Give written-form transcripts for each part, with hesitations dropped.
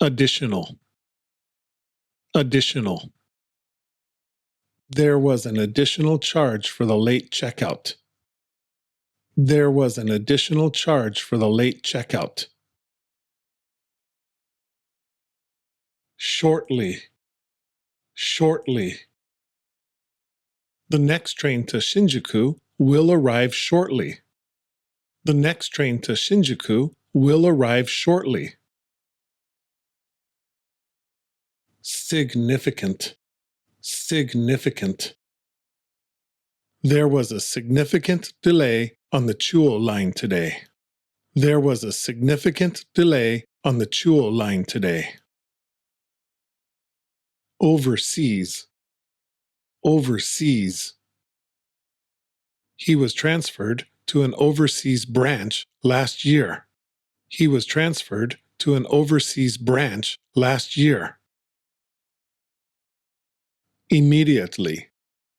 additional, additional. There was an additional charge for the late checkout. There was an additional charge for the late checkout. Shortly, shortly. The next train to Shinjuku will arrive shortly. The next train to Shinjuku will arrive shortly. Significant, significant. There was a significant delay on the Chuo line today. There was a significant delay on the Chuo line today. Overseas, overseas. He was transferred to an overseas branch last year. He was transferred to an overseas branch last year. Immediately,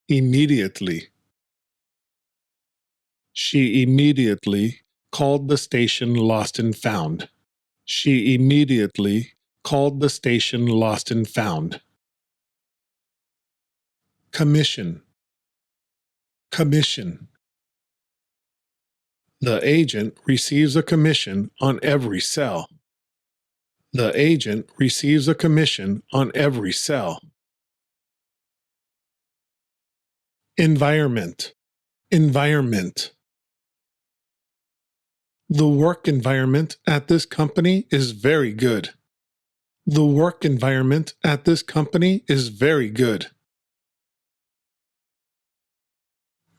immediately. She immediately called the station lost and found. She immediately called the station lost and found. Commission, commission. The agent receives a commission on every sell. The agent receives a commission on every sell. Environment, environment. The work environment at this company is very good. The work environment at this company is very good.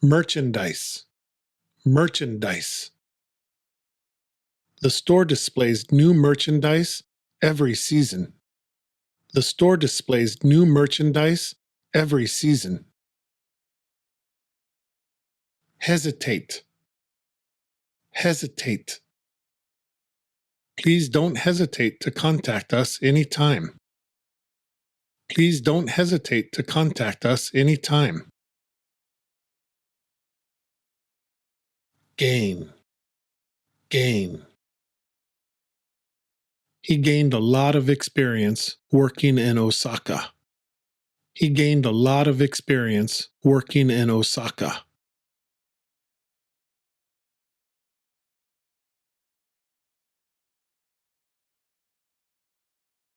Merchandise, merchandise. The store displays new merchandise every season. The store displays new merchandise every season. Hesitate, hesitate. Please don't hesitate to contact us anytime. Please don't hesitate to contact us anytime. Gain, gain. He gained a lot of experience working in Osaka. He gained a lot of experience working in Osaka.